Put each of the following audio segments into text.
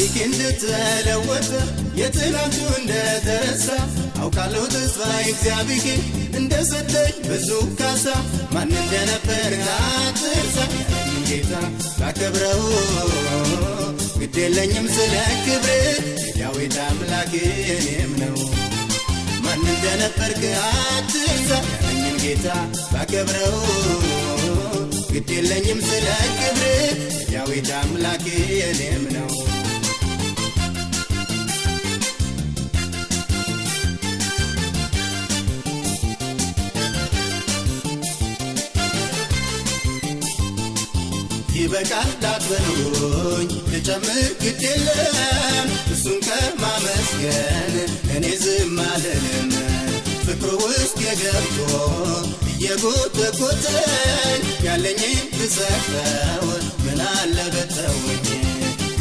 ታሪክ እንደተለወጠ የትናንቱ እንደተረሳ አውቃለሁ ተስፋ እግዚአብሔር እንደሰጠኝ ብዙ ካሳ ማን እንደነበር አትርሳ ጌታ ባከብረው ግድ የለኝም ስለ ክብር ዳዊት አምላክ እኔም ነው ማን እንደነበር አትርሳ ጌታ ባከብረው ግድ የለኝም ስለ ክብር ዳዊት አምላክ እኔም ነው ይበቃል አትበሉኝ ልጨምር ግድ የለም እሱን ከማመስገን እኔ ዝም አልልም ፍቅሩ ውስጥ የገብቶ እየጎተጎተኝ ያለኝን ብሰጠው ምን አለ በተውኝ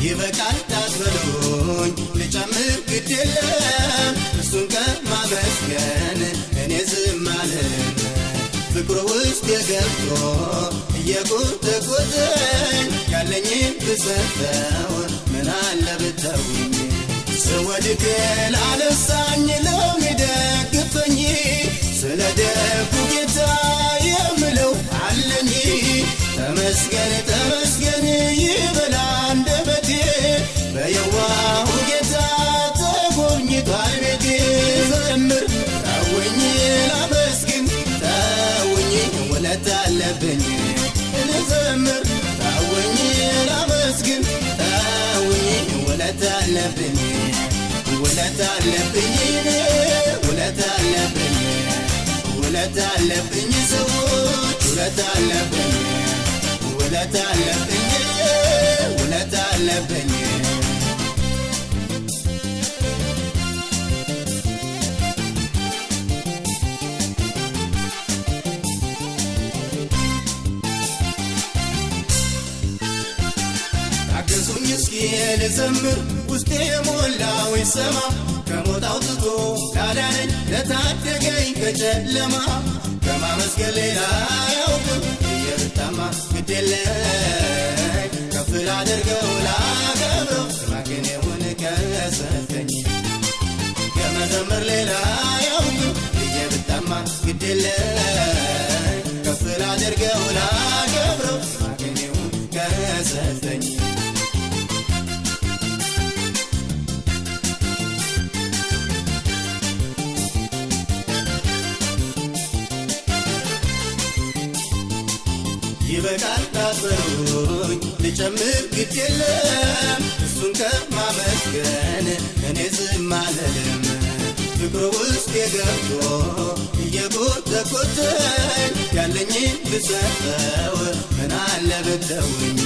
ይበቃል አትበሉኝ ልጨምር ግድ የለም እሱን ከማመስገን እኔ ዝም አልልም ፍቅሩ ውስጥ የገብቶ እየጎተጎተኝ ያለኝን ብሰጠው ምን አለ በተውኝ ስወድቅ ላነሳኝ ለሚደግፈኝ ስለ ደጉ ጌታ የምለው አለኝ ተመስገን ተመስገን ይበል አንደበቴ በየዋሁ ጌታ ተጎብኝቷል ቤቴ ዘምር ተውኝ ላመስግን ተውኝ ውለታ አለብኝ ልዘምር ተውኝ ላመስግን ተውኝ ውለታ አለብኝ ውለታ አለብኝ ውለታ አለብኝ ውለታ አለብኝ ሰዎች ውለታ አለብኝ ውለታ አለብኝ ውለታ አለብኝ ታገሱኝ እስኪ ልዘምር ውስጤ የሞላው ይሰማ ከሞት አውጥቶ ላዳነኝ ለታደገኝ ከጨለማ ከማመስገን ሌላ አያውቅም እየብታማ ግድ የለኝ ከፍ ላደርገው ላከብረው ስማግን የሆነ ከሰጠኝ ከመዘመር ሌላ አያውቅም እየብታማ ግድ የለኝ ከፍ ላደርገው ላከብረው ስማግን የሆነ ከሰጠኝ ይበቃል አትበሉኝ ልጨምር ግድ የለም እሱን ከማመስገን እኔ ዝም አልልም ፍቅሩ ውስጥ የገብቶ እየጎተጎተኝ ያለኝን ብሰጠው ምን አለ በተውኝ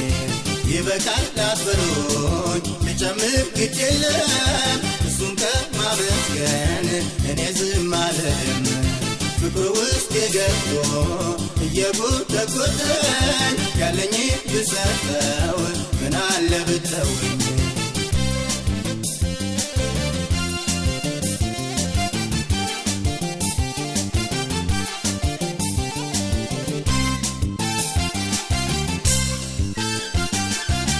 ይበቃል አትበሉኝ ልጨምር ግድ የለም እሱን ከማመስገን እኔ ዝም አልልም ፍቅሩ ውስጥ የገብቶ እየጎተጎተኝ ያለኝን ብሰጠው ምን አለ በተውኝ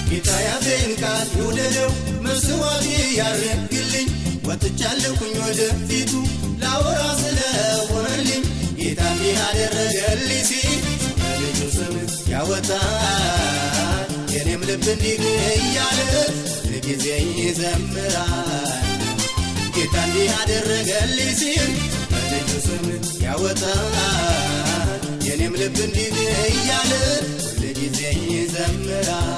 ጌታ ያዘኝ ቃል ይውደደው መስዋዕት ያርግልኝ ወጥቻለሁኝ ወደ ፊቱ ላወራ ስለሆነልኝ ጌታ እንዲህ አደረገልኝ ሲል በልጁ ስም ያወጣል የኔም ልብ እንዲህ እያለ ሁልጊዜ ይዘምራል ጌታ እንዲህ አደረገልኝ ሲል በልጁ ስም ያወጣል የኔም ልብ እንዲህ እያለ ሁልጊዜ ይዘምራል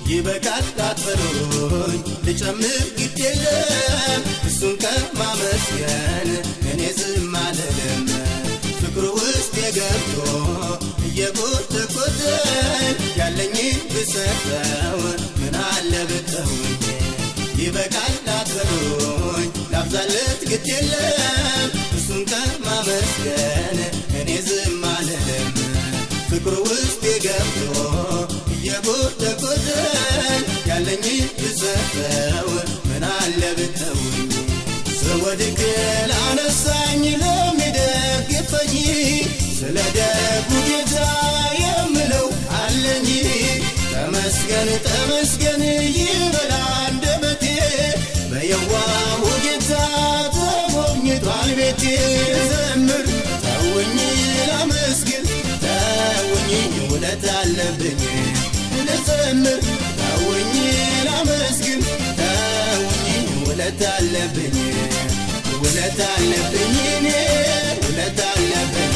ይበቃል አትበሉኝ ልጨምር ግድ የለም እሱን ከማመስገን እኔ ዝም አልልም ፍቅሩ ውስጥ የገብቶ እየጎተጎተኝ ያለኝን ብሰጠው ምን አለ በተውኝ ይበቃል አትበሉኝ ላብዛለት ግድ የለም እሱን ከማመስገን እኔ ዝም አልልም ፍቅሩ ውስጥ የገብቶ እየጎተጎተኝ ያለኝን ብሰጠው ምን አለ በተውኝ ስወድቅ ላነሳኝ ለሚደግፈኝ ስለ ደጉ ጌታ የምለው አለኝ ተመስገን ተመስገን ይበል አንደበቴ በየዋሁ ጌታ ተጎብኝቷል ቤቴ ልዘምር ተውኝ ላመስግን ተውኝ ውለታ አለብኝ ልዘምር ተውኝ ላመስግን ተውኝ ውለታ አለብኝ ውለታ አለብኝ እኔ ውለታ አለብኝ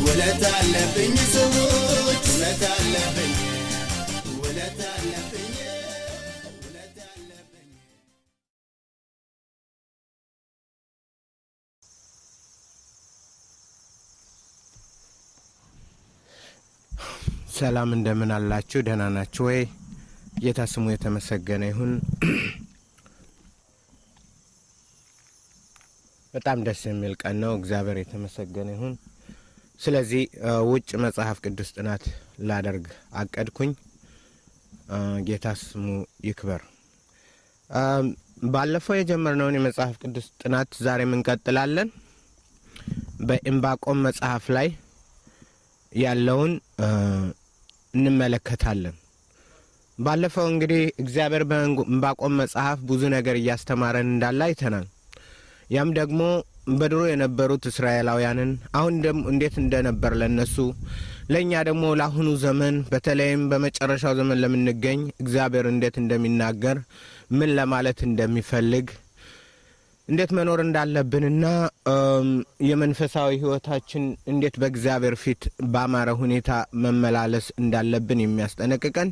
ውለታ አለብኝ ሰዎች ውለታ አለብኝ ውለታ አለብኝ ውለታ አለብኝ። ሰላም እንደምን አላችሁ? ደህና ናችሁ ወይ? ጌታ ስሙ የተመሰገነ ይሁን። በጣም ደስ የሚል ቀን ነው። እግዚአብሔር የተመሰገነ ይሁን። ስለዚህ ውጭ መጽሐፍ ቅዱስ ጥናት ላደርግ አቀድኩኝ። ጌታ ስሙ ይክበር። ባለፈው የጀመርነውን የመጽሐፍ ቅዱስ ጥናት ዛሬም እንቀጥላለን። በዕንባቆም መጽሐፍ ላይ ያለውን እንመለከታለን። ባለፈው እንግዲህ እግዚአብሔር በዕንባቆም መጽሐፍ ብዙ ነገር እያስተማረን እንዳለ አይተናል። ያም ደግሞ በድሮ የነበሩት እስራኤላውያንን አሁን ደግሞ እንዴት እንደነበር ለነሱ ለኛ ደግሞ ለአሁኑ ዘመን በተለይም በመጨረሻው ዘመን ለምንገኝ እግዚአብሔር እንዴት እንደሚናገር ምን ለማለት እንደሚፈልግ እንዴት መኖር እንዳለብንና የመንፈሳዊ ህይወታችን እንዴት በእግዚአብሔር ፊት ባማረ ሁኔታ መመላለስ እንዳለብን የሚያስጠነቅቀን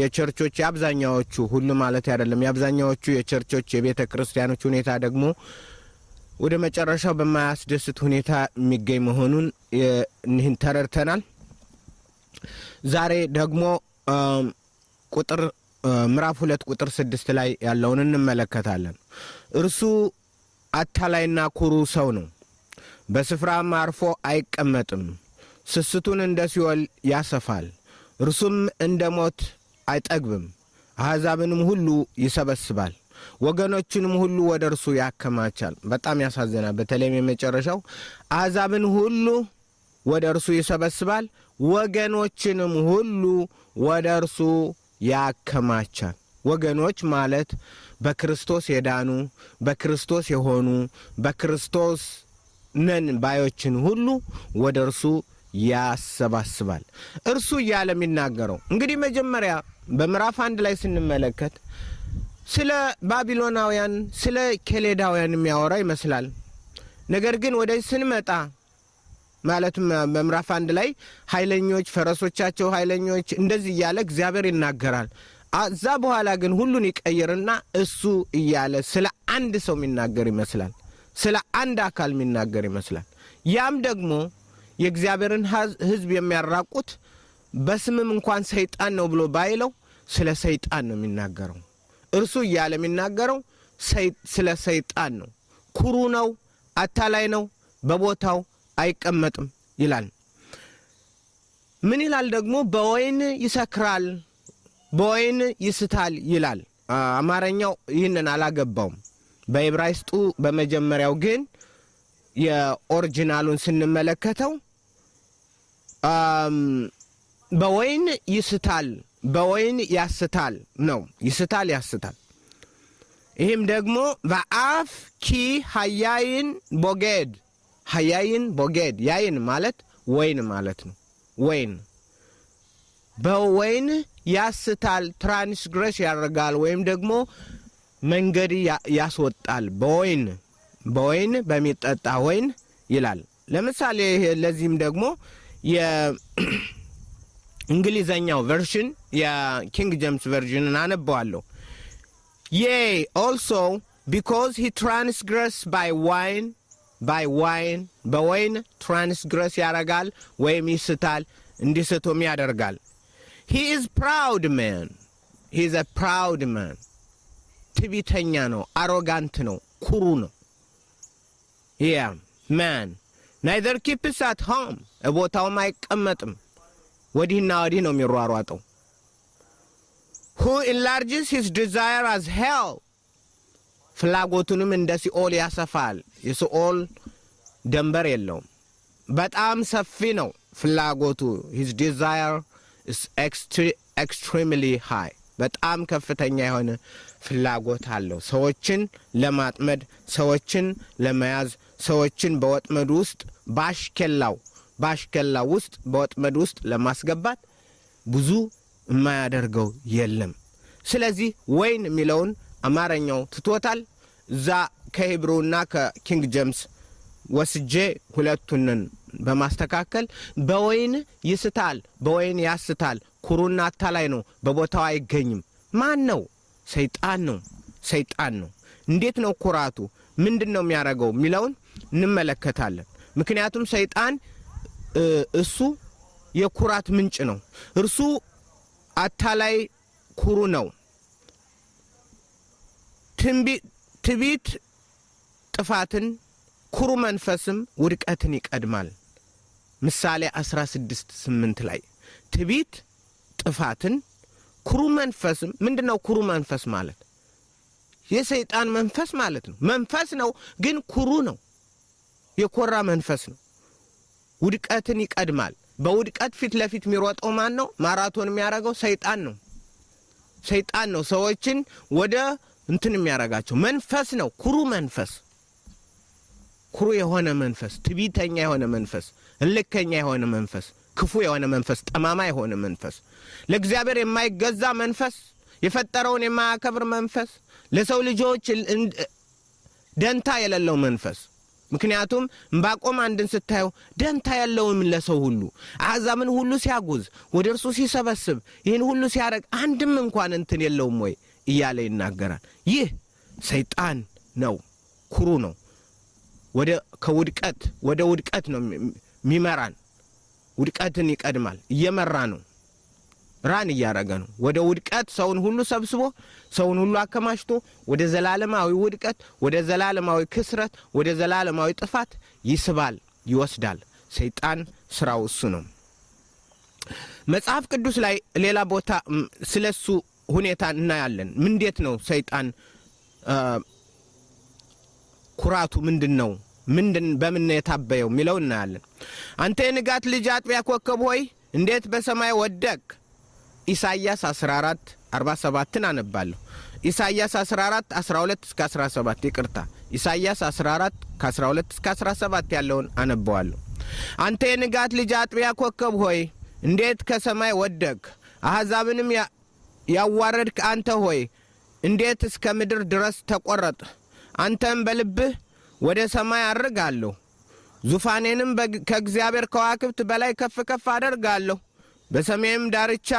የቸርቾች የአብዛኛዎቹ ሁሉ ማለት አይደለም የአብዛኛዎቹ የቸርቾች የቤተ ክርስቲያኖች ሁኔታ ደግሞ ወደ መጨረሻው በማያስደስት ሁኔታ የሚገኝ መሆኑን እንህን ተረድተናል። ዛሬ ደግሞ ምዕራፍ 2 ቁጥር 6 ላይ ያለውን እንመለከታለን። እርሱ አታላይና ኩሩ ሰው ነው፣ በስፍራም አርፎ አይቀመጥም። ስስቱን እንደ ሲኦል ያሰፋል፣ እርሱም እንደ ሞት አይጠግብም። አሕዛብንም ሁሉ ይሰበስባል፣ ወገኖችንም ሁሉ ወደ እርሱ ያከማቻል። በጣም ያሳዝናል። በተለይም የመጨረሻው አሕዛብን ሁሉ ወደ እርሱ ይሰበስባል፣ ወገኖችንም ሁሉ ወደ እርሱ ያከማቻል። ወገኖች ማለት በክርስቶስ የዳኑ በክርስቶስ የሆኑ በክርስቶስ ነን ባዮችን ሁሉ ወደ እርሱ ያሰባስባል። እርሱ እያለ የሚናገረው እንግዲህ መጀመሪያ በምዕራፍ 1 ላይ ስንመለከት ስለ ባቢሎናውያን ስለ ከሌዳውያን የሚያወራ ይመስላል። ነገር ግን ወደዚህ ስንመጣ ማለትም በምዕራፍ 1 ላይ ኃይለኞች ፈረሶቻቸው ኃይለኞች እንደዚህ እያለ እግዚአብሔር ይናገራል። እዛ በኋላ ግን ሁሉን ይቀይርና እሱ እያለ ስለ አንድ ሰው የሚናገር ይመስላል፣ ስለ አንድ አካል የሚናገር ይመስላል። ያም ደግሞ የእግዚአብሔርን ሕዝብ የሚያራቁት በስምም እንኳን ሰይጣን ነው ብሎ ባይለው ስለ ሰይጣን ነው የሚናገረው። እርሱ እያለ የሚናገረው ስለ ሰይጣን ነው። ኩሩ ነው፣ አታላይ ነው፣ በቦታው አይቀመጥም ይላል። ምን ይላል ደግሞ? በወይን ይሰክራል፣ በወይን ይስታል ይላል። አማርኛው ይህንን አላገባውም። በዕብራይስጡ በመጀመሪያው ግን የኦሪጂናሉን ስንመለከተው በወይን ይስታል፣ በወይን ያስታል ነው። ይስታል፣ ያስታል። ይህም ደግሞ በአፍ ኪ ሀያይን ቦጌድ፣ ሀያይን ቦጌድ፣ ያይን ማለት ወይን ማለት ነው። ወይን በወይን ያስታል፣ ትራንስግሬስ ያደርጋል ወይም ደግሞ መንገድ ያስወጣል። በወይን በሚጠጣ ወይን ይላል። ለምሳሌ ለዚህም ደግሞ የእንግሊዘኛው ቨርዥን የኪንግ ጄምስ ቨርዥንን አነበዋለሁ። Yea, also, because he transgressed by wine, በወይን transgress ያደርጋል ወይም ይስታል፣ እንዲስቶም ያደርጋል። He is proud man. He is a proud man. ትዕቢተኛ ነው፣ አሮጋንት ነው፣ ኩሩ ነው። Yeah, man. Neither keeps at home. ቦታውም አይቀመጥም፣ ወዲህና ወዲህ ነው የሚሯሯጠው። Who enlarges his desire as hell. ፍላጎቱንም እንደ ሲኦል ያሰፋል። የሲኦል ደንበር የለውም። በጣም ሰፊ ነው ፍላጎቱ። his desire is extremely high። በጣም ከፍተኛ የሆነ ፍላጎት አለው። ሰዎችን ለማጥመድ፣ ሰዎችን ለመያዝ፣ ሰዎችን በወጥመድ ውስጥ ባሽከላው ውስጥ በወጥመድ ውስጥ ለማስገባት ብዙ የማያደርገው የለም። ስለዚህ ወይን የሚለውን አማርኛው ትቶታል። እዛ ከሂብሩና ከኪንግ ጄምስ ወስጄ ሁለቱንን በማስተካከል በወይን ይስታል፣ በወይን ያስታል፣ ኩሩና አታላይ ነው፣ በቦታው አይገኝም። ማን ነው? ሰይጣን ነው። እንዴት ነው ኩራቱ? ምንድነው የሚያደርገው የሚለውን እንመለከታለን። ምክንያቱም ሰይጣን እሱ የኩራት ምንጭ ነው። እርሱ አታላይ ኩሩ ነው። ትዕቢት ጥፋትን፣ ኩሩ መንፈስም ውድቀትን ይቀድማል። ምሳሌ 16:8 ላይ ትዕቢት ጥፋትን፣ ኩሩ መንፈስም። ምንድነው ኩሩ መንፈስ ማለት? የሰይጣን መንፈስ ማለት ነው። መንፈስ ነው ግን ኩሩ ነው። የኮራ መንፈስ ነው። ውድቀትን ይቀድማል። በውድቀት ፊት ለፊት የሚሮጠው ማን ነው? ማራቶን የሚያደርገው ሰይጣን ነው። ሰዎችን ወደ እንትን የሚያረጋቸው መንፈስ ነው። ኩሩ የሆነ መንፈስ፣ ትዕቢተኛ የሆነ መንፈስ፣ እልከኛ የሆነ መንፈስ፣ ክፉ የሆነ መንፈስ፣ ጠማማ የሆነ መንፈስ፣ ለእግዚአብሔር የማይገዛ መንፈስ፣ የፈጠረውን የማያከብር መንፈስ፣ ለሰው ልጆች ደንታ የሌለው መንፈስ። ምክንያቱም ዕንባቆም አንድን ስታየው ደንታ ያለውም ለሰው ሁሉ አሕዛብን ሁሉ ሲያጉዝ ወደ እርሱ ሲሰበስብ ይህን ሁሉ ሲያደርግ አንድም እንኳን እንትን የለውም ወይ እያለ ይናገራል። ይህ ሰይጣን ነው። ኩሩ ነው። ወደ ውድቀት ነው የሚመራን። ውድቀትን ይቀድማል። እየመራ ነው። ራን እያረገ ነው። ወደ ውድቀት ሰውን ሁሉ ሰብስቦ ሰውን ሁሉ አከማችቶ ወደ ዘላለማዊ ውድቀት፣ ወደ ዘላለማዊ ክስረት፣ ወደ ዘላለማዊ ጥፋት ይስባል፣ ይወስዳል። ሰይጣን ስራው እሱ ነው። መጽሐፍ ቅዱስ ላይ ሌላ ቦታ ስለሱ ሁኔታ እናያለን። እንዴት ነው ሰይጣን ኩራቱ ምንድነው? በምን የታበየው የሚለው እናያለን። አንተ የንጋት ልጅ አጥቢያ ኮከብ ሆይ እንዴት በሰማይ ወደቅ? ኢሳይያስ 14:47 አነባለሁ። ኢሳይያስ 14:12-17 ይቅርታ፣ ኢሳይያስ 14:12-17 ያለውን አነባዋለሁ። አንተ የንጋት ልጅ አጥቢያ ኮከብ ሆይ እንዴት ከሰማይ ወደቅ? አሕዛብንም ያዋረድክ አንተ ሆይ እንዴት እስከ ምድር ድረስ ተቆረጥ? አንተም በልብህ ወደ ሰማይ አድርጋለሁ፣ ዙፋኔንም ከእግዚአብሔር ከዋክብት በላይ ከፍ ከፍ አደርጋለሁ። በሰማይም ዳርቻ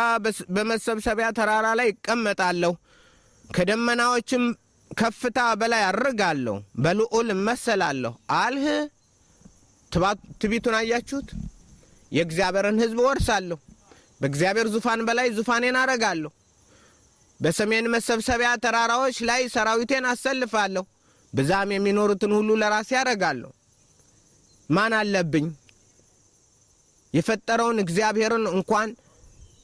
በመሰብሰቢያ ተራራ ላይ ይቀመጣለሁ፣ ከደመናዎችም ከፍታ በላይ አድርጋለሁ፣ በልዑል እመሰላለሁ አልህ። ትዕቢቱን አያችሁት? የእግዚአብሔርን ሕዝብ ወርሳለሁ፣ በእግዚአብሔር ዙፋን በላይ ዙፋኔን አረጋለሁ፣ በሰሜን መሰብሰቢያ ተራራዎች ላይ ሰራዊቴን አሰልፋለሁ፣ በዛም የሚኖሩትን ሁሉ ለራሴ ያረጋለሁ። ማን አለብኝ? የፈጠረውን እግዚአብሔርን እንኳን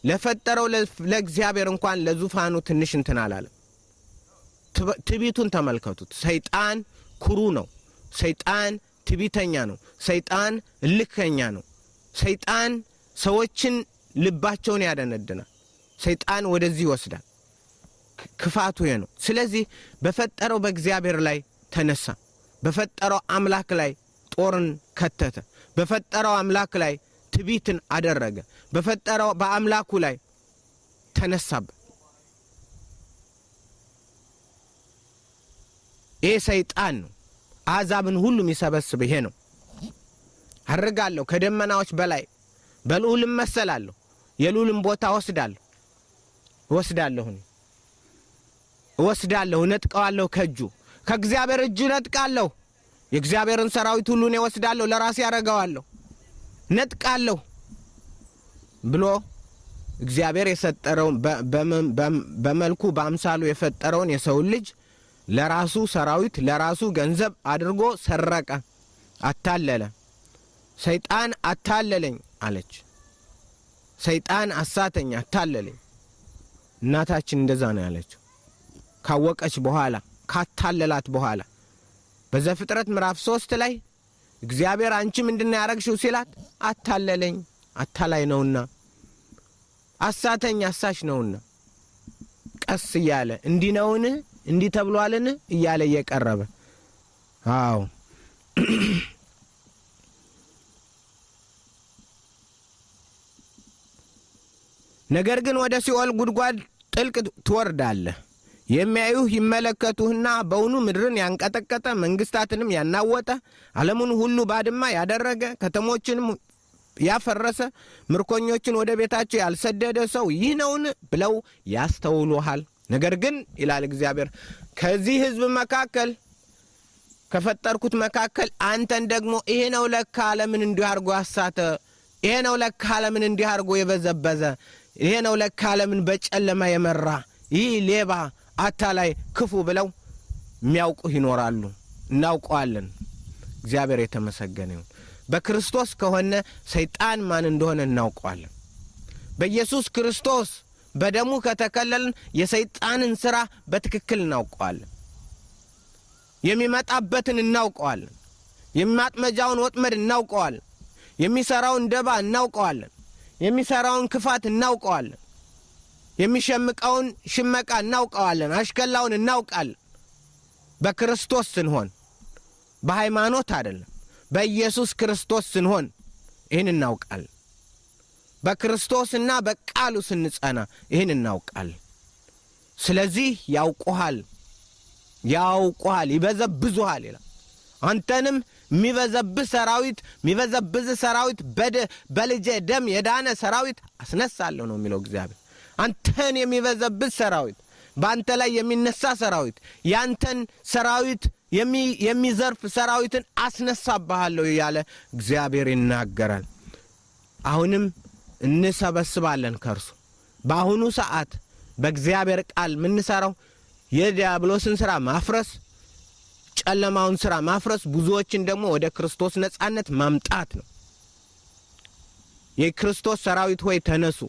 ለፈጠረው ለእግዚአብሔር እንኳን ለዙፋኑ ትንሽ እንትን አላለም። ትዕቢቱን ተመልከቱት። ሰይጣን ኩሩ ነው። ሰይጣን ትዕቢተኛ ነው። ሰይጣን እልከኛ ነው። ሰይጣን ሰዎችን ልባቸውን ያደነድናል። ሰይጣን ወደዚህ ይወስዳል። ክፋቱ ነው። ስለዚህ በፈጠረው በእግዚአብሔር ላይ ተነሳ። በፈጠረው አምላክ ላይ ጦርን ከተተ። በፈጠረው አምላክ ላይ ትዕቢትን አደረገ። በፈጠረው በአምላኩ ላይ ተነሳበት። ይህ ሰይጣን ነው። አሕዛብን ሁሉ የሚሰበስብ ይሄ ነው። አርጋለሁ፣ ከደመናዎች በላይ በልዑል እመሰላለሁ፣ የልዑልን ቦታ እወስዳለሁ፣ ነጥቀዋለሁ፣ ከእግዚአብሔር እጅ ነጥቃለሁ። የእግዚአብሔርን ሰራዊት ሁሉ እኔ ወስዳለሁ፣ ለራሴ ያረጋዋለሁ፣ ነጥቃለሁ ብሎ እግዚአብሔር የሰጠረውን በመልኩ በአምሳሉ የፈጠረውን የሰው ልጅ ለራሱ ሰራዊት ለራሱ ገንዘብ አድርጎ ሰረቀ፣ አታለለ። ሰይጣን አታለለኝ አለች። ሰይጣን አሳተኝ፣ አታለለኝ። እናታችን እንደዛ ነው ያለችው። ካወቀች በኋላ ካታለላት በኋላ በዘፍጥረት ምዕራፍ 3 ላይ እግዚአብሔር አንቺ ምንድነው ያረግሽው ሲላት አታለለኝ፣ አታላይ ነውና አሳተኝ፣ አሳሽ ነውና ቀስ እያለ እንዲህ ነውን እንዲህ ተብሏልን እያለ እየቀረበ አዎ ነገር ግን ወደ ሲኦል ጉድጓድ ጥልቅ ትወርዳለህ። የሚያዩህ ይመለከቱህና በውኑ ምድርን ያንቀጠቀጠ መንግስታትንም ያናወጠ ዓለሙን ሁሉ ባድማ ያደረገ ከተሞችንም ያፈረሰ ምርኮኞችን ወደ ቤታቸው ያልሰደደ ሰው ይህ ነውን ብለው ያስተውሉሃል። ነገር ግን ይላል እግዚአብሔር ከዚህ ሕዝብ መካከል ከፈጠርኩት መካከል አንተን ደግሞ ይሄ ነው ለካ ዓለምን እንዲህ አድርጎ ያሳተ፣ ይሄ ነው ለካ ዓለምን እንዲህ አድርጎ የበዘበዘ፣ ይሄ ነው ለካ ዓለምን በጨለማ የመራ ይህ ሌባ አታላይ ክፉ ብለው የሚያውቁ ይኖራሉ። እናውቀዋለን። እግዚአብሔር የተመሰገነ ይሁን። በክርስቶስ ከሆነ ሰይጣን ማን እንደሆነ እናውቀዋለን። በኢየሱስ ክርስቶስ በደሙ ከተከለልን የሰይጣንን ሥራ በትክክል እናውቀዋለን። የሚመጣበትን እናውቀዋለን። የሚማጥመጃውን ወጥመድ እናውቀዋለን። የሚሰራውን ደባ እናውቀዋለን። የሚሰራውን ክፋት እናውቀዋለን። የሚሸምቀውን ሽመቃ እናውቀዋለን። አሽከላውን እናውቃለን። በክርስቶስ ስንሆን በሃይማኖት አይደለም፣ በኢየሱስ ክርስቶስ ስንሆን ይህን እናውቃለን። በክርስቶስና በቃሉ ስንጸና ይህን እናውቃለን። ስለዚህ ያውቁሃል፣ ይበዘብዙሃል ይላል። አንተንም የሚበዘብዝ ሰራዊት በልጄ ደም የዳነ ሰራዊት አስነሳለሁ ነው የሚለው እግዚአብሔር። አንተን የሚበዘብዝ ሰራዊት፣ በአንተ ላይ የሚነሳ ሰራዊት፣ ያንተን ሰራዊት የሚዘርፍ ሰራዊትን አስነሳብሃለሁ እያለ እግዚአብሔር ይናገራል። አሁንም እንሰበስባለን ከርሱ። በአሁኑ ሰዓት በእግዚአብሔር ቃል የምንሰራው የዲያብሎስን ሥራ ማፍረስ፣ ጨለማውን ሥራ ማፍረስ፣ ብዙዎችን ደግሞ ወደ ክርስቶስ ነጻነት ማምጣት ነው። የክርስቶስ ሰራዊት ሆይ ተነሱ።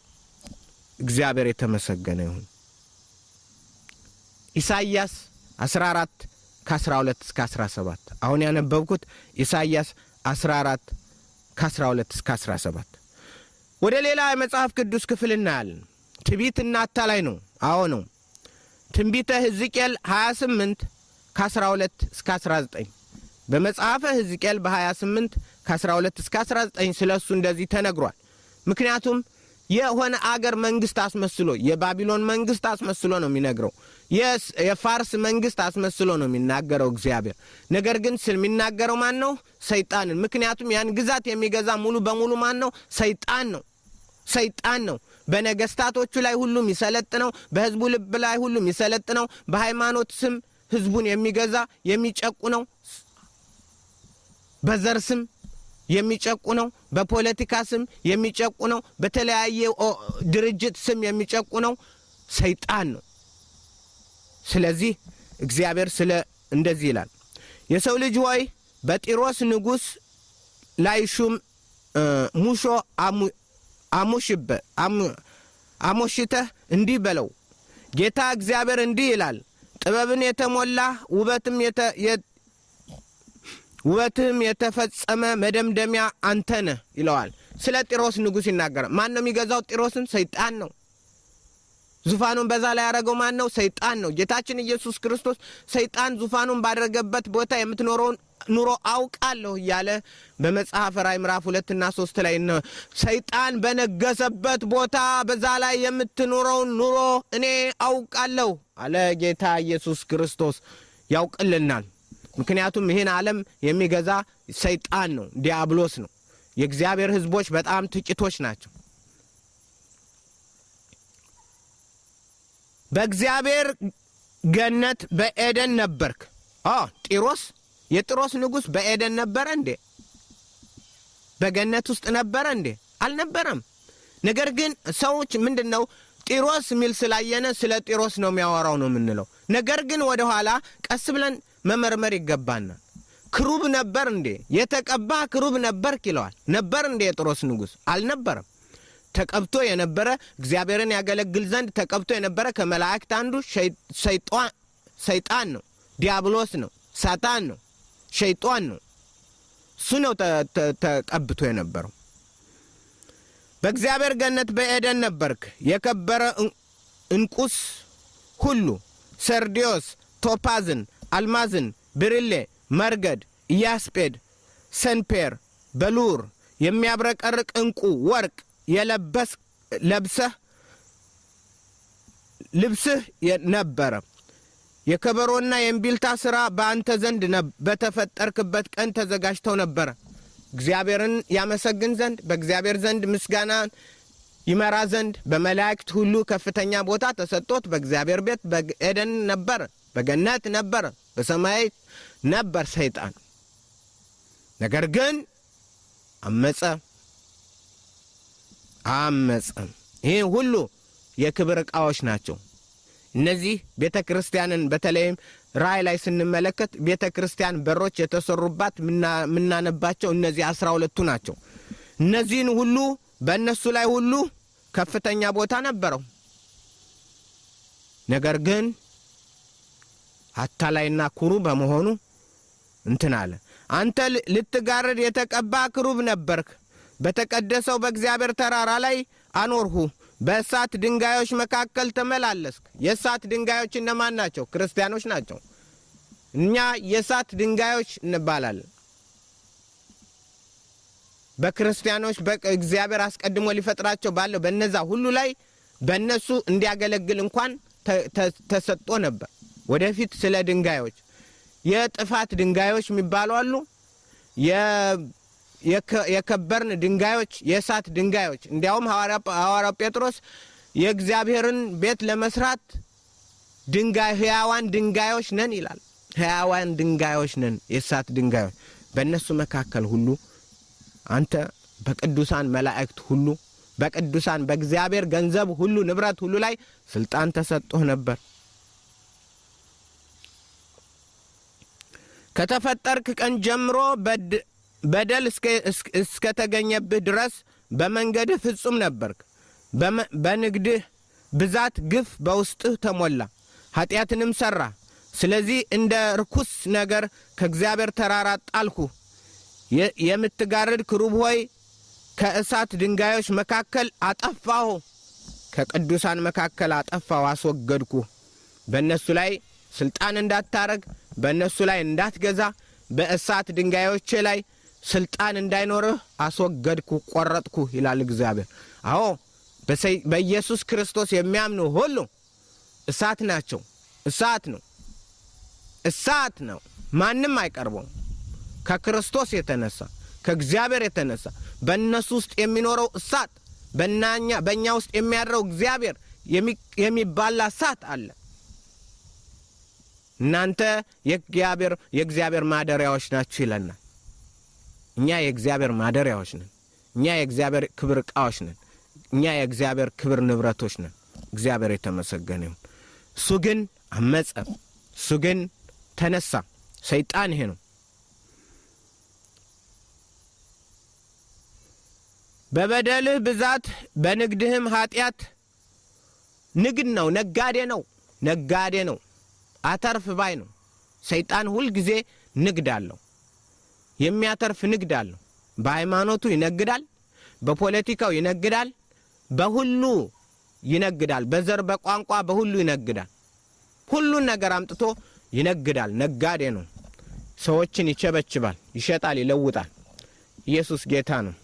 እግዚአብሔር የተመሰገነ ይሁን። ኢሳይያስ 14 ከ12 እስከ 17 አሁን ያነበብኩት ኢሳይያስ 14 ከ12 እስከ 17። ወደ ሌላ የመጽሐፍ ቅዱስ ክፍል እናያለን። ትዕቢትና አታላይ ነው። አዎ ነው። ትንቢተ ሕዝቅኤል 28 ከ12 እስከ 19 በመጽሐፈ ሕዝቅኤል በ28 ከ12 እስከ 19 ስለሱ እንደዚህ ተነግሯል። ምክንያቱም የሆነ አገር መንግስት አስመስሎ የባቢሎን መንግስት አስመስሎ ነው የሚነግረው። የፋርስ መንግስት አስመስሎ ነው የሚናገረው እግዚአብሔር። ነገር ግን ስለሚናገረው ማን ነው? ሰይጣንን። ምክንያቱም ያን ግዛት የሚገዛ ሙሉ በሙሉ ማን ነው? ሰይጣን ነው። ሰይጣን ነው። በነገስታቶቹ ላይ ሁሉም ይሰለጥነው፣ በህዝቡ ልብ ላይ ሁሉም ይሰለጥነው፣ በሃይማኖት ስም ህዝቡን የሚገዛ የሚጨቁነው፣ በዘር ስም የሚጨቁነው፣ በፖለቲካ ስም የሚጨቁነው፣ በተለያየ ድርጅት ስም የሚጨቁነው ሰይጣን ነው። ስለዚህ እግዚአብሔር እንደዚህ ይላል፣ የሰው ልጅ ሆይ በጢሮስ ንጉሥ ላይ ሹም ሙሾ አሞሽተህ እንዲህ በለው፣ ጌታ እግዚአብሔር እንዲህ ይላል፣ ጥበብን የተሞላ ውበትም የተፈጸመ መደምደሚያ አንተ ነህ ይለዋል። ስለ ጢሮስ ንጉሥ ይናገራል። ማን ነው የሚገዛው ጢሮስን? ሰይጣን ነው። ዙፋኑን በዛ ላይ ያደረገው ማን ነው? ሰይጣን ነው። ጌታችን ኢየሱስ ክርስቶስ ሰይጣን ዙፋኑን ባደረገበት ቦታ የምትኖረውን ኑሮ አውቃለሁ እያለ በመጽሐፈ ራዕይ ምዕራፍ 2 እና 3 ላይ ነው። ሰይጣን በነገሰበት ቦታ በዛ ላይ የምትኖረውን ኑሮ እኔ አውቃለሁ አለ ጌታ ኢየሱስ ክርስቶስ። ያውቅልናል። ምክንያቱም ይህን ዓለም የሚገዛ ሰይጣን ነው፣ ዲያብሎስ ነው። የእግዚአብሔር ሕዝቦች በጣም ጥቂቶች ናቸው። በእግዚአብሔር ገነት በኤደን ነበርክ። ጢሮስ የጢሮስ ንጉሥ በኤደን ነበረ እንዴ? በገነት ውስጥ ነበረ እንዴ? አልነበረም። ነገር ግን ሰዎች ምንድነው ጢሮስ ሚል ስላየነ ስለ ጢሮስ ነው የሚያወራው ነው የምንለው። ነገር ግን ወደ ኋላ ቀስ ብለን መመርመር ይገባናል። ክሩብ ነበር እንዴ? የተቀባ ክሩብ ነበርክ ይለዋል። ነበር እንዴ የጢሮስ ንጉሥ? አልነበረም። ተቀብቶ የነበረ እግዚአብሔርን ያገለግል ዘንድ ተቀብቶ የነበረ ከመላእክት አንዱ ሰይጣን ነው። ዲያብሎስ ነው፣ ሳጣን ነው፣ ሸይጣን ነው። እሱ ነው ተቀብቶ የነበረው። በእግዚአብሔር ገነት በኤደን ነበርክ። የከበረ እንቁስ ሁሉ ሰርዲዮስ፣ ቶፓዝን፣ አልማዝን፣ ብርሌ፣ መርገድ፣ ኢያስጴድ፣ ሰንፔር፣ በሉር የሚያብረቀርቅ እንቁ ወርቅ ልብስህ ነበረ። የከበሮና የእምቢልታ ሥራ በአንተ ዘንድ በተፈጠርክበት ቀን ተዘጋጅተው ነበረ። እግዚአብሔርን ያመሰግን ዘንድ በእግዚአብሔር ዘንድ ምስጋናን ይመራ ዘንድ በመላእክት ሁሉ ከፍተኛ ቦታ ተሰጥቶት በእግዚአብሔር ቤት በኤደን ነበረ፣ በገነት ነበረ፣ በሰማይ ነበር ሰይጣን። ነገር ግን አመጸ። ይህ ሁሉ የክብር ዕቃዎች ናቸው። እነዚህ ቤተ ክርስቲያንን በተለይም ራእይ ላይ ስንመለከት ቤተ ክርስቲያን በሮች የተሰሩባት ምናነባቸው እነዚህ 12ቱ ናቸው። እነዚህን ሁሉ በእነሱ ላይ ሁሉ ከፍተኛ ቦታ ነበረው። ነገር ግን አታላይና ኩሩ በመሆኑ እንትን አለ። አንተ ልትጋርድ የተቀባ ክሩብ ነበርክ። በተቀደሰው በእግዚአብሔር ተራራ ላይ አኖርሁ። በእሳት ድንጋዮች መካከል ተመላለስክ። የእሳት ድንጋዮች እነማን ናቸው? ክርስቲያኖች ናቸው። እኛ የእሳት ድንጋዮች እንባላለን። በክርስቲያኖች በእግዚአብሔር አስቀድሞ ሊፈጥራቸው ባለው በነዛ ሁሉ ላይ በእነሱ እንዲያገለግል እንኳን ተሰጥቶ ነበር። ወደፊት ስለ ድንጋዮች የጥፋት ድንጋዮች የሚባሉ አሉ። የከበርን ድንጋዮች፣ የእሳት ድንጋዮች። እንዲያውም ሐዋርያው ጴጥሮስ የእግዚአብሔርን ቤት ለመስራት ሕያዋን ድንጋዮች ነን ይላል። ሕያዋን ድንጋዮች ነን፣ የእሳት ድንጋዮች። በእነሱ መካከል ሁሉ አንተ በቅዱሳን መላእክት ሁሉ በቅዱሳን በእግዚአብሔር ገንዘብ ሁሉ ንብረት ሁሉ ላይ ስልጣን ተሰጥቶህ ነበር። ከተፈጠርክ ቀን ጀምሮ በደል እስከተገኘብህ ድረስ በመንገድህ ፍጹም ነበርክ። በንግድህ ብዛት ግፍ በውስጥህ ተሞላ፣ ኃጢአትንም ሠራ። ስለዚህ እንደ ርኩስ ነገር ከእግዚአብሔር ተራራ ጣልኩ። የምትጋርድ ክሩብ ሆይ ከእሳት ድንጋዮች መካከል አጠፋሁ፣ ከቅዱሳን መካከል አጠፋሁ፣ አስወገድኩ። በእነሱ ላይ ስልጣን እንዳታረግ፣ በእነሱ ላይ እንዳትገዛ፣ በእሳት ድንጋዮች ላይ ስልጣን እንዳይኖርህ አስወገድኩ፣ ቆረጥኩ ይላል እግዚአብሔር። አዎ በኢየሱስ ክርስቶስ የሚያምኑ ሁሉ እሳት ናቸው። እሳት ነው፣ እሳት ነው። ማንም አይቀርበውም። ከክርስቶስ የተነሳ ከእግዚአብሔር የተነሳ በእነሱ ውስጥ የሚኖረው እሳት፣ በእኛ ውስጥ የሚያድረው እግዚአብሔር የሚባላ እሳት አለ። እናንተ የእግዚአብሔር ማደሪያዎች ናችሁ ይለናል። እኛ የእግዚአብሔር ማደሪያዎች ነን። እኛ የእግዚአብሔር ክብር ዕቃዎች ነን። እኛ የእግዚአብሔር ክብር ንብረቶች ነን። እግዚአብሔር የተመሰገነ ይሁን። እሱ ግን አመጸ። እሱ ግን ተነሳ። ሰይጣን ይሄ ነው። በበደልህ ብዛት በንግድህም ኃጢአት። ንግድ ነው፣ ነጋዴ ነው፣ ነጋዴ ነው፣ አተርፍ ባይ ነው። ሰይጣን ሁል ጊዜ ንግድ አለው፣ የሚያተርፍ ንግድ አለው። በሃይማኖቱ ይነግዳል፣ በፖለቲካው ይነግዳል፣ በሁሉ ይነግዳል። በዘር በቋንቋ በሁሉ ይነግዳል። ሁሉን ነገር አምጥቶ ይነግዳል። ነጋዴ ነው። ሰዎችን ይቸበችባል፣ ይሸጣል፣ ይለውጣል። ኢየሱስ ጌታ ነው።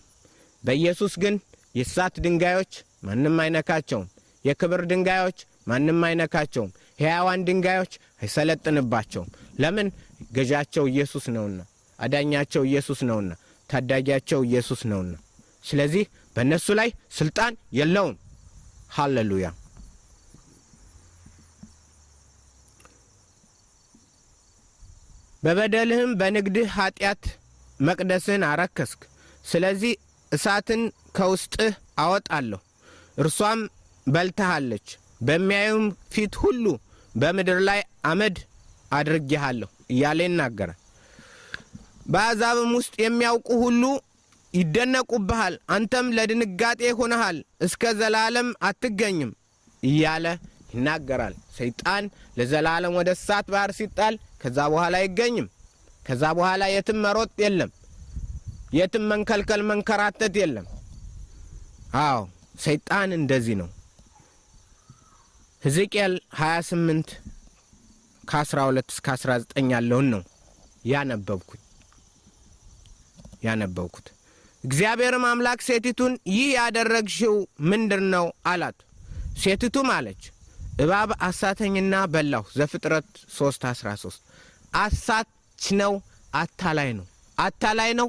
በኢየሱስ ግን የእሳት ድንጋዮች ማንም አይነካቸውም። የክብር ድንጋዮች ማንም አይነካቸውም። ሕያዋን ድንጋዮች አይሰለጥንባቸውም። ለምን? ገዣቸው ኢየሱስ ነውና፣ አዳኛቸው ኢየሱስ ነውና፣ ታዳጊያቸው ኢየሱስ ነውና። ስለዚህ በእነሱ ላይ ስልጣን የለውም። ሃሌሉያ። በበደልህም በንግድህ ኃጢአት መቅደስህን አረከስክ። ስለዚህ እሳትን ከውስጥህ አወጣለሁ፣ እርሷም በልተሃለች። በሚያዩም ፊት ሁሉ በምድር ላይ አመድ አድርጌሃለሁ እያለ ይናገራል። በአሕዛብም ውስጥ የሚያውቁ ሁሉ ይደነቁብሃል፣ አንተም ለድንጋጤ ሆነሃል፣ እስከ ዘላለም አትገኝም እያለ ይናገራል። ሰይጣን ለዘላለም ወደ እሳት ባህር ሲጣል ከዛ በኋላ አይገኝም። ከዛ በኋላ የትም መሮጥ የለም፣ የትም መንከልከል መንከራተት የለም። አዎ ሰይጣን እንደዚህ ነው። ሕዝቅኤል 28 ከ12 እስከ 19 ያለውን ነው ያነበብኩት። እግዚአብሔርም አምላክ ሴቲቱን ይህ ያደረግሽው ምንድነው አላት። ሴቲቱም አለች እባብ አሳተኝና በላሁ። ዘፍጥረት 3:13 አሳች ነው፣ አታላይ ነው፣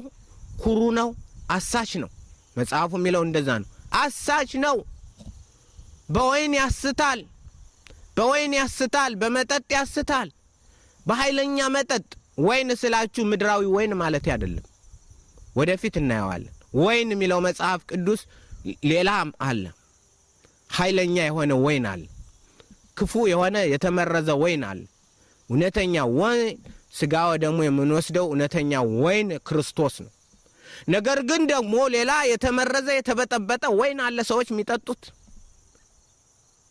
ኩሩ ነው፣ አሳች ነው። መጽሐፉ የሚለው እንደዛ ነው። አሳች ነው። በወይን ያስታል፣ በመጠጥ ያስታል፣ በኃይለኛ መጠጥ። ወይን ስላችሁ ምድራዊ ወይን ማለት አይደለም፣ ወደፊት እናየዋለን። ወይን የሚለው መጽሐፍ ቅዱስ ሌላም አለ። ኃይለኛ የሆነ ወይን አለ፣ ክፉ የሆነ የተመረዘ ወይን አለ። እውነተኛ ወይን ስጋ ወደሙ የምንወስደው እውነተኛ ወይን ክርስቶስ ነው። ነገር ግን ደግሞ ሌላ የተመረዘ የተበጠበጠ ወይን አለ፣ ሰዎች የሚጠጡት፣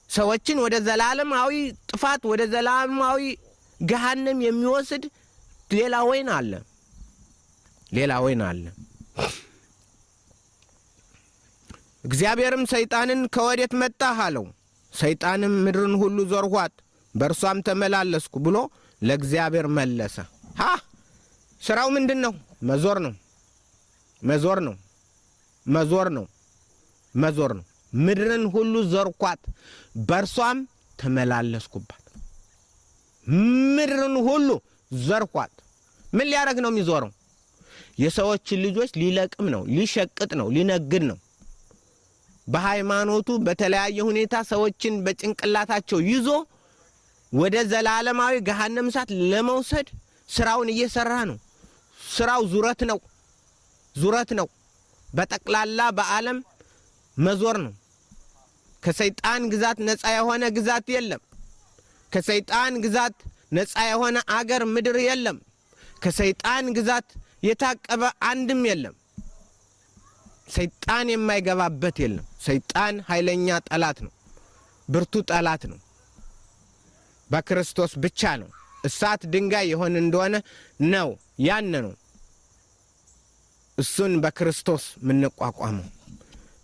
ሰዎችን ወደ ዘላለማዊ ጥፋት ወደ ዘላለማዊ ገሃነም የሚወስድ ሌላ ወይን አለ። እግዚአብሔርም ሰይጣንን ከወዴት መጣህ አለው። ሰይጣንም ምድርን ሁሉ ዞርኋት፣ በእርሷም ተመላለስኩ ብሎ ለእግዚአብሔር መለሰ። ስራው ምንድን ነው? መዞር ነው። ምድርን ሁሉ ዞርኳት፣ በእርሷም ተመላለስኩባት። ምድርን ሁሉ ዞርኳት። ምን ሊያደርግ ነው የሚዞረው? የሰዎችን ልጆች ሊለቅም ነው፣ ሊሸቅጥ ነው፣ ሊነግድ ነው። በሃይማኖቱ በተለያየ ሁኔታ ሰዎችን በጭንቅላታቸው ይዞ ወደ ዘላለማዊ ገሃነም እሳት ለመውሰድ ስራውን እየሰራ ነው። ስራው ዙረት ነው። በጠቅላላ በዓለም መዞር ነው። ከሰይጣን ግዛት ነፃ የሆነ ግዛት የለም። ከሰይጣን ግዛት ነፃ የሆነ አገር ምድር የለም። ከሰይጣን ግዛት የታቀበ አንድም የለም። ሰይጣን የማይገባበት የለም። ሰይጣን ኃይለኛ ጠላት ነው፣ ብርቱ ጠላት ነው። በክርስቶስ ብቻ ነው እሳት ድንጋይ የሆነ እንደሆነ ነው ነው እሱን በክርስቶስ ምንቋቋመው።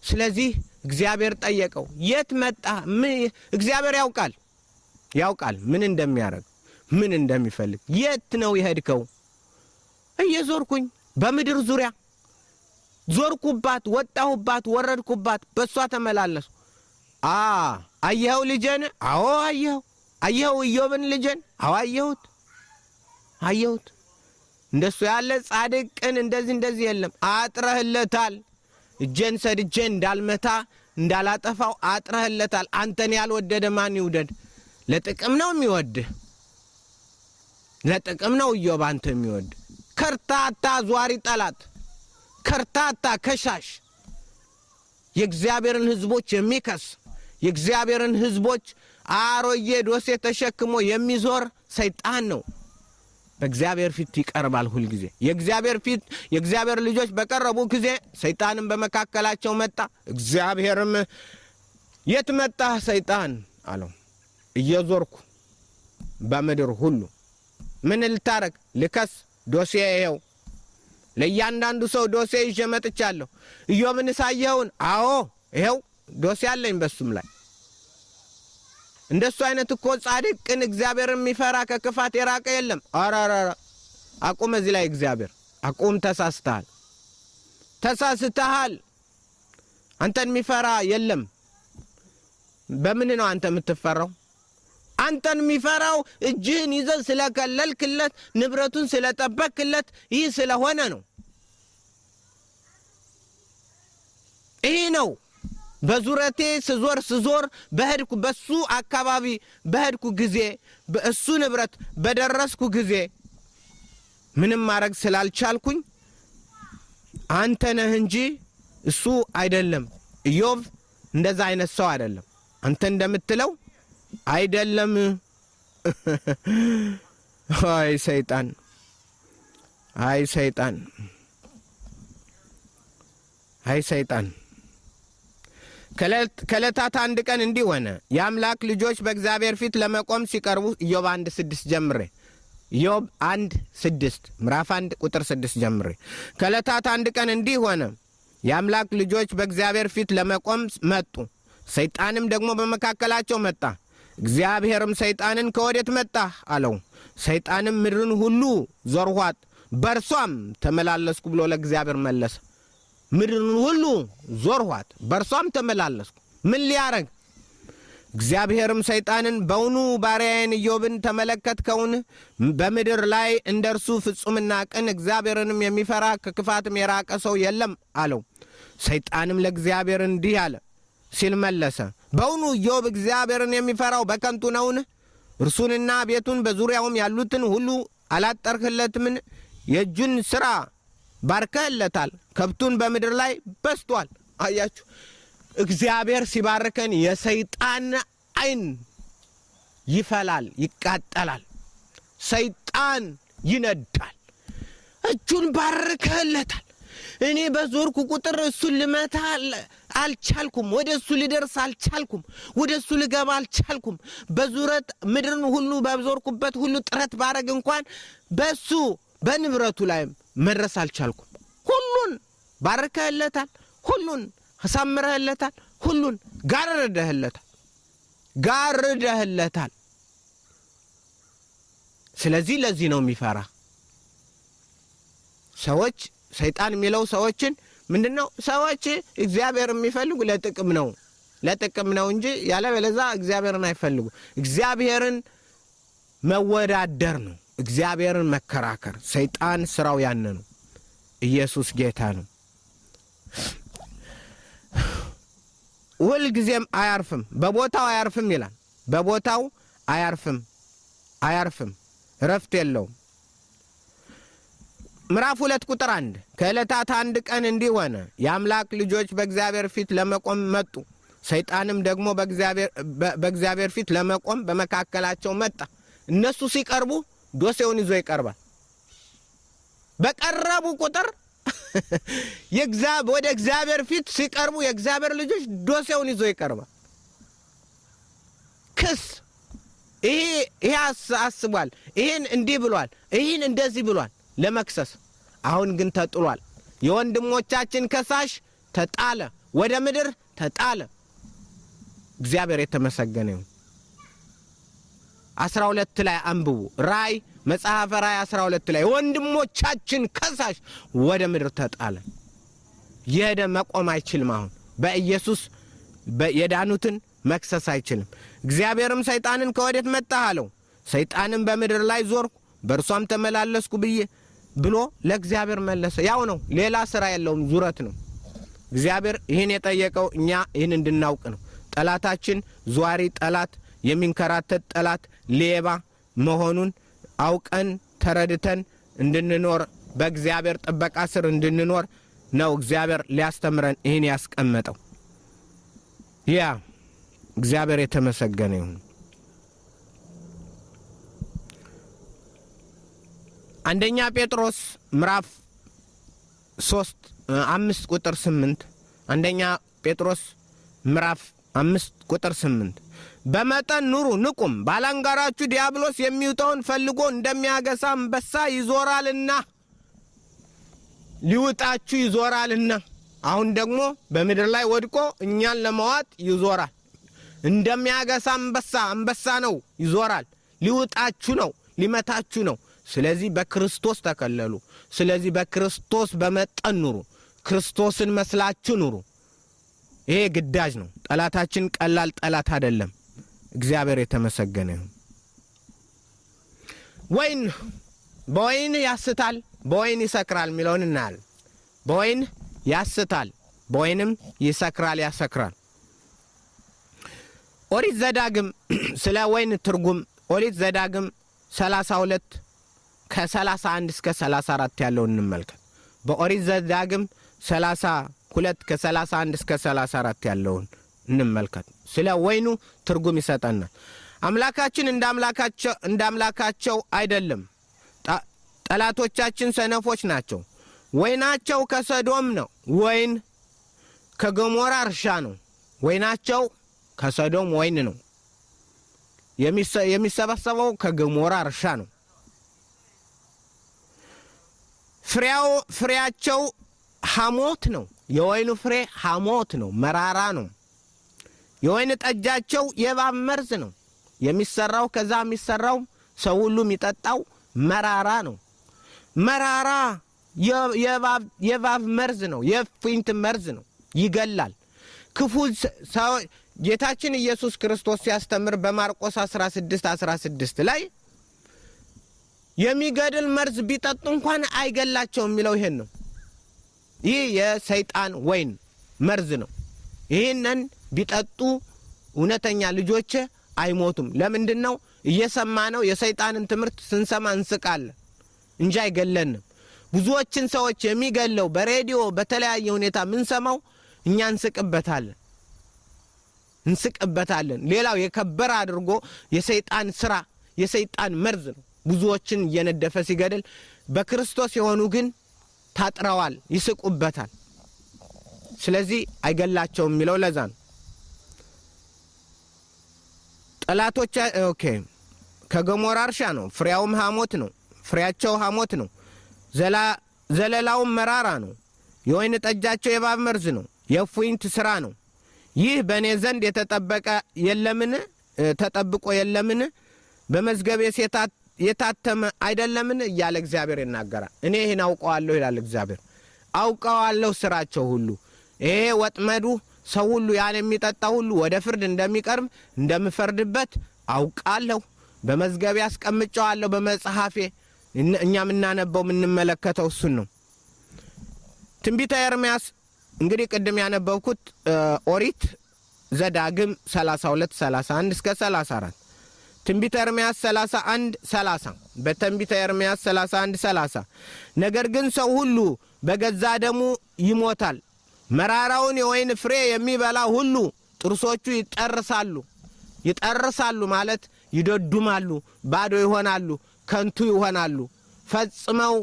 ስለዚህ እግዚአብሔር ጠየቀው፣ የት መጣ? እግዚአብሔር ያውቃል ምን እንደሚያደርግ ምን እንደሚፈልግ። የት ነው የሄድከው? እየዞርኩኝ በምድር ዙሪያ ዞርኩባት፣ ወጣሁባት፣ ወረድኩባት፣ በሷ ተመላለሱ። አየኸው ልጄን? አዎ አየኸው ኢዮብን ልጄን? አዎ አየሁት። እንደሱ ያለ ጻድቅን እንደዚህ የለም። አጥረህለታል። እጄን ሰድጄ እንዳልመታ እንዳላጠፋው አጥረህለታል። አንተን ያልወደደ ማን ይውደድ? ለጥቅም ነው የሚወድህ፣ ለጥቅም ነው ኢዮብ አንተ የሚወድ። ከርታታ ዟሪ ጠላት፣ ከርታታ ከሻሽ፣ የእግዚአብሔርን ሕዝቦች የሚከስ የእግዚአብሔርን ሕዝቦች አሮጌ ዶሴ ተሸክሞ የሚዞር ሰይጣን ነው። በእግዚአብሔር ፊት ይቀርባል ሁል ጊዜ። የእግዚአብሔር ልጆች በቀረቡ ጊዜ ሰይጣንም በመካከላቸው መጣ። እግዚአብሔርም የት መጣህ ሰይጣን አለው። እየዞርኩ በምድር ሁሉ። ምን ልታረግ? ልከስ። ዶሴ ይሄው፣ ለእያንዳንዱ ሰው ዶሴ ይዤ መጥቻለሁ። ኢዮብን ሳየኸውን? አዎ ይሄው ዶሴ አለኝ በሱም ላይ። እንደሱ አይነት እኮ ጻድቅን እግዚአብሔርን የሚፈራ ከክፋት የራቀ የለም። አራራ አቁም፣ እዚህ ላይ እግዚአብሔር አቁም፣ ተሳስተሃል። አንተን የሚፈራ የለም። በምን ነው አንተ የምትፈራው? አንተን የሚፈራው እጅህን ይዘህ ስለከለልክለት፣ ንብረቱን ስለጠበቅክለት፣ ይህ ስለሆነ ነው። ይህ ነው። በዙረቴ ስዞር በሄድኩ በሱ አካባቢ በሄድኩ ጊዜ በእሱ ንብረት በደረስኩ ጊዜ ምንም ማድረግ ስላልቻልኩኝ አንተ ነህ እንጂ እሱ አይደለም። ኢዮብ እንደዛ አይነት ሰው አይደለም። አንተ እንደምትለው አይደለም። አይ ሰይጣን ከዕለታት አንድ ቀን እንዲህ ሆነ። የአምላክ ልጆች በእግዚአብሔር ፊት ለመቆም ሲቀርቡ ኢዮብ 1:6 ጀምሬ ኢዮብ 1:6 ምዕራፍ 1 ቁጥር 6 ጀምሬ ከዕለታት አንድ ቀን እንዲህ ሆነ፣ የአምላክ ልጆች በእግዚአብሔር ፊት ለመቆም መጡ። ሰይጣንም ደግሞ በመካከላቸው መጣ። እግዚአብሔርም ሰይጣንን ከወዴት መጣህ አለው። ሰይጣንም ምድርን ሁሉ ዞርኋት፣ በርሷም ተመላለስኩ ብሎ ለእግዚአብሔር መለሰ። ምድርን ሁሉ ዞርኋት፣ በርሷም ተመላለስኩ። ምን ሊያረግ? እግዚአብሔርም ሰይጣንን በውኑ ባሪያዬን ኢዮብን ተመለከትከውን? በምድር ላይ እንደ እርሱ ፍጹምና ቅን እግዚአብሔርንም የሚፈራ ከክፋትም የራቀ ሰው የለም አለው። ሰይጣንም ለእግዚአብሔር እንዲህ አለ ሲል መለሰ፣ በውኑ ኢዮብ እግዚአብሔርን የሚፈራው በከንቱ ነውን? እርሱንና ቤቱን በዙሪያውም ያሉትን ሁሉ አላጠርህለትምን? የእጁን ሥራ ባርከህለታል፣ ከብቱን በምድር ላይ በስቷል። አያችሁ፣ እግዚአብሔር ሲባርከን የሰይጣን ዓይን ይፈላል፣ ይቃጠላል። ሰይጣን ይነዳል። እጁን ባርከህለታል። እኔ በዞርኩ ቁጥር እሱን ልመታ አልቻልኩም። ወደ እሱ ልደርስ አልቻልኩም። ወደ እሱ ልገባ አልቻልኩም። በዙረት ምድርን ሁሉ በዞርኩበት ሁሉ ጥረት ባረግ እንኳን በሱ በንብረቱ ላይ መድረስ አልቻልኩም። ሁሉን ባርከህለታል፣ ሁሉን አሳምረህለታል፣ ሁሉን ጋርደህለታል። ስለዚህ ለዚህ ነው የሚፈራ። ሰዎች ሰይጣን የሚለው ሰዎችን ምንድነው? ሰዎች እግዚአብሔር የሚፈልጉ ለጥቅም ነው እንጂ ያለበለዛ እግዚአብሔርን አይፈልጉ። እግዚአብሔርን መወዳደር ነው፣ እግዚአብሔርን መከራከር። ሰይጣን ስራው ያን ነው። ኢየሱስ ጌታ ነው። ሁል ጊዜም አያርፍም፣ በቦታው አያርፍም ይላል። በቦታው አያርፍም፣ ረፍት የለውም። ምዕራፍ 2 ቁጥር 1 ከዕለታት አንድ ቀን እንዲህ ሆነ፣ የአምላክ ልጆች በእግዚአብሔር ፊት ለመቆም መጡ። ሰይጣንም ደግሞ በእግዚአብሔር ፊት ለመቆም በመካከላቸው መጣ። እነሱ ሲቀርቡ ዶሴውን ይዞ ይቀርባል። በቀረቡ ቁጥር ወደ እግዚአብሔር ፊት ሲቀርቡ የእግዚአብሔር ልጆች ዶሴውን ይዞ ይቀርባል። ክስ ይሄ አስቧል፣ ይሄን እንዲህ ብሏል፣ ይሄን እንደዚህ ብሏል ለመክሰስ። አሁን ግን ተጥሏል። የወንድሞቻችን ከሳሽ ተጣለ፣ ወደ ምድር ተጣለ። እግዚአብሔር የተመሰገነ ይሁን። 12 ላይ አንብቡ። መጽሐፈ ራእይ 12 ላይ ወንድሞቻችን ከሳሽ ወደ ምድር ተጣለ። የሄደ መቆም አይችልም። አሁን በኢየሱስ የዳኑትን መክሰስ አይችልም። እግዚአብሔርም ሰይጣንን ከወዴት መጣህ አለው። ሰይጣንም በምድር ላይ ዞርኩ፣ በእርሷም ተመላለስኩ ብሎ ለእግዚአብሔር መለሰ። ያው ነው፣ ሌላ ስራ የለውም፣ ዙረት ነው። እግዚአብሔር ይህን የጠየቀው እኛ ይህን እንድናውቅ ነው። ጠላታችን ዟሪ ጠላት፣ የሚንከራተት ጠላት፣ ሌባ መሆኑን አውቀን ተረድተን እንድንኖር በእግዚአብሔር ጥበቃ ስር እንድንኖር ነው እግዚአብሔር ሊያስተምረን ይህን ያስቀመጠው። እግዚአብሔር የተመሰገነ ይሁን። አንደኛ ጴጥሮስ ምዕራፍ 5 ቁጥር 8 አንደኛ ጴጥሮስ ምዕራፍ 5 ቁጥር 8 በመጠን ኑሩ ንቁም፣ ባላንጋራችሁ ዲያብሎስ የሚውጠውን ፈልጎ እንደሚያገሳ አንበሳ ይዞራልና ሊውጣችሁ ይዞራልና። አሁን ደግሞ በምድር ላይ ወድቆ እኛን ለመዋጥ ይዞራል። እንደሚያገሳ አንበሳ ነው፣ ይዞራል። ሊውጣችሁ ነው፣ ሊመታችሁ ነው። ስለዚህ በክርስቶስ ተከለሉ። ስለዚህ በክርስቶስ በመጠን ኑሩ። ክርስቶስን መስላችሁ ኑሩ። ይሄ ግዳጅ ነው። ጠላታችን ቀላል ጠላት አይደለም። እግዚአብሔር የተመሰገነ ይሁን። በወይን ያስታል፣ በወይን ይሰክራል የሚለውን እናያለን። በወይን ያስታል፣ በወይንም ይሰክራል፣ ያሰክራል። ኦሪት ዘዳግም ስለ ወይን ትርጉም ኦሪት ዘዳግም 32 ከ31 እስከ 34 ያለውን እንመልከት። በኦሪት ዘዳግም 32 ከ31 እስከ 34 ያለውን እንመልከት። ስለ ወይኑ ትርጉም ይሰጠናል። አምላካችን እንደ አምላካቸው አይደለም። ጠላቶቻችን ሰነፎች ናቸው። ወይናቸው ከሰዶም ነው፣ ወይን ከገሞራ እርሻ ነው። ወይናቸው ከሰዶም ወይን ነው፣ የሚሰበሰበው ከገሞራ እርሻ ነው። ፍሬያቸው ሐሞት ነው። የወይኑ ፍሬ ሐሞት ነው፣ መራራ ነው። የወይን ጠጃቸው የእባብ መርዝ ነው። የሚሰራው ከዛ የሚሰራው ሰው ሁሉ የሚጠጣው መራራ ነው። መራራ የእባብ መርዝ ነው፣ የእፉኝት መርዝ ነው፣ ይገላል። ክፉ ሰው ጌታችን ኢየሱስ ክርስቶስ ሲያስተምር በማርቆስ 16:16 ላይ የሚገድል መርዝ ቢጠጡ እንኳን አይገላቸውም የሚለው ይሄን ነው። ይህ የሰይጣን ወይን መርዝ ነው። ይህንን ቢጠጡ እውነተኛ ልጆች አይሞቱም። ለምንድን ነው? እየሰማ ነው። የሰይጣንን ትምህርት ስንሰማ እንስቃለን እንጂ አይገለንም። ብዙዎችን ሰዎች የሚገለው በሬዲዮ በተለያየ ሁኔታ ምንሰማው እኛ እንስቅበታለን። ሌላው የከበረ አድርጎ የሰይጣን ስራ የሰይጣን መርዝ ነው ብዙዎችን እየነደፈ ሲገድል። በክርስቶስ የሆኑ ግን ታጥረዋል፣ ይስቁበታል። ስለዚህ አይገላቸውም የሚለው ለዛ ነው። ጠላቶች ከገሞራ እርሻ ነው፣ ፍሬያውም ሐሞት ነው። ፍሬያቸው ሐሞት ነው፣ ዘለላውም መራራ ነው። የወይን ጠጃቸው የእባብ መርዝ ነው፣ የእፉኝት ሥራ ነው። ይህ በእኔ ዘንድ ተጠብቆ የለምን? በመዝገቤስ የታተመ አይደለምን? እያለ እግዚአብሔር ይናገራል። እኔ ይህን አውቀዋለሁ ይላል እግዚአብሔር። አውቀዋለሁ ስራቸው ሁሉ። ይሄ ወጥመዱ ሰው ሁሉ ያን የሚጠጣ ሁሉ ወደ ፍርድ እንደሚቀርብ እንደምፈርድበት አውቃለሁ። በመዝገቤ አስቀምጨዋለሁ፣ በመጽሐፌ። እኛ የምናነበው የምንመለከተው እሱን ነው። ትንቢተ ኤርምያስ እንግዲህ ቅድም ያነበብኩት ኦሪት ዘዳግም 32:31 እስከ 34። ትንቢተ ኤርምያስ 31:30 በትንቢተ ኤርምያስ 31:30 ነገር ግን ሰው ሁሉ በገዛ ደሙ ይሞታል። መራራውን የወይን ፍሬ የሚበላ ሁሉ ጥርሶቹ ይጠርሳሉ ማለት ይደዱማሉ፣ ባዶ ይሆናሉ፣ ከንቱ ይሆናሉ። ፈጽመው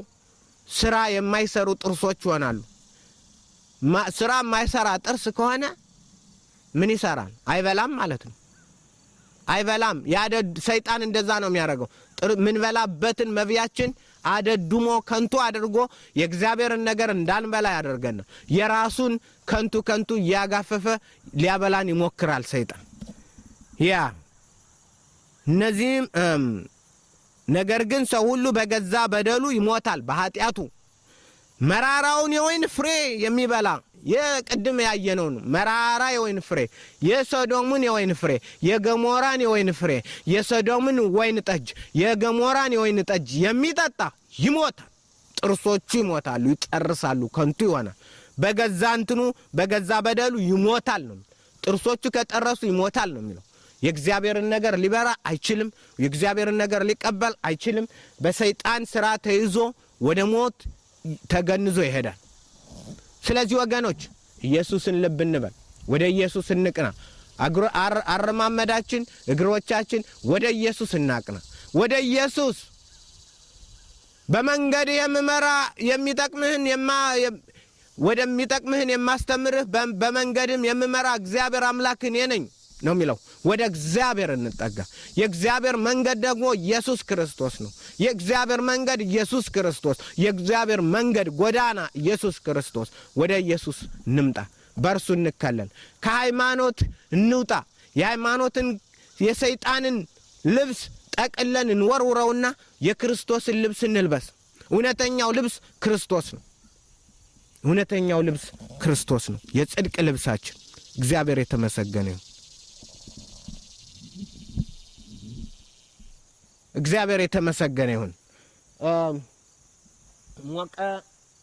ስራ የማይሰሩ ጥርሶች ይሆናሉ። ስራ የማይሰራ ጥርስ ከሆነ ምን ይሰራል? አይበላም ማለት ነው። አይበላም። ሰይጣን እንደዛ ነው የሚያደርገው። ምን በላበትን መብያችን አደዱሞ ከንቱ አድርጎ የእግዚአብሔርን ነገር እንዳንበላ ያደርገናል። የራሱን ከንቱ እያጋፈፈ ሊያበላን ይሞክራል ሰይጣን። እነዚህም ነገር ግን ሰው ሁሉ በገዛ በደሉ ይሞታል በኃጢአቱ። መራራውን የወይን ፍሬ የሚበላ የቅድም ያየነው ነው። መራራ የወይን ፍሬ የሶዶምን የወይን ፍሬ፣ የገሞራን የወይን ፍሬ፣ የሶዶምን ወይን ጠጅ፣ የገሞራን የወይን ጠጅ የሚጠጣ ይሞታል። ጥርሶቹ ይሞታሉ፣ ይጠርሳሉ፣ ከንቱ ይሆናል። በገዛ በደሉ ይሞታል ነው። ጥርሶቹ ከጠረሱ ይሞታል ነው የሚለው። የእግዚአብሔርን ነገር ሊበራ አይችልም። የእግዚአብሔርን ነገር ሊቀበል አይችልም። በሰይጣን ስራ ተይዞ ወደ ሞት ተገንዞ ይሄዳል። ስለዚህ ወገኖች ኢየሱስን ልብ እንበል፣ ወደ ኢየሱስ እንቅና። አረማመዳችን እግሮቻችን ወደ ኢየሱስ እናቅና። ወደ ኢየሱስ በመንገድ የምመራ ወደሚጠቅምህን የማስተምርህ በመንገድም የምመራ እግዚአብሔር አምላክ እኔ ነኝ ነው የሚለው። ወደ እግዚአብሔር እንጠጋ። የእግዚአብሔር መንገድ ደግሞ ኢየሱስ ክርስቶስ ነው። የእግዚአብሔር መንገድ ኢየሱስ ክርስቶስ፣ የእግዚአብሔር መንገድ ጎዳና ኢየሱስ ክርስቶስ። ወደ ኢየሱስ እንምጣ፣ በእርሱ እንከለል፣ ከሃይማኖት እንውጣ። የሃይማኖትን የሰይጣንን ልብስ ጠቅለን እንወርውረውና የክርስቶስን ልብስ እንልበስ። እውነተኛው ልብስ ክርስቶስ ነው። እውነተኛው ልብስ ክርስቶስ ነው፣ የጽድቅ ልብሳችን። እግዚአብሔር የተመሰገነ ይሁን። እግዚአብሔር የተመሰገነ ይሁን።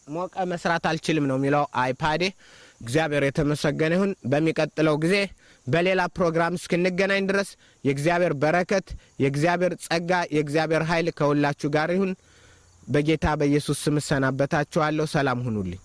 ሞቀ መስራት አልችልም ነው የሚለው አይፓዴ። እግዚአብሔር የተመሰገነ ይሁን። በሚቀጥለው ጊዜ በሌላ ፕሮግራም እስክንገናኝ ድረስ የእግዚአብሔር በረከት፣ የእግዚአብሔር ጸጋ፣ የእግዚአብሔር ኃይል ከሁላችሁ ጋር ይሁን። በጌታ በኢየሱስ ስም ሰናበታችኋለሁ። ሰላም ሁኑልኝ።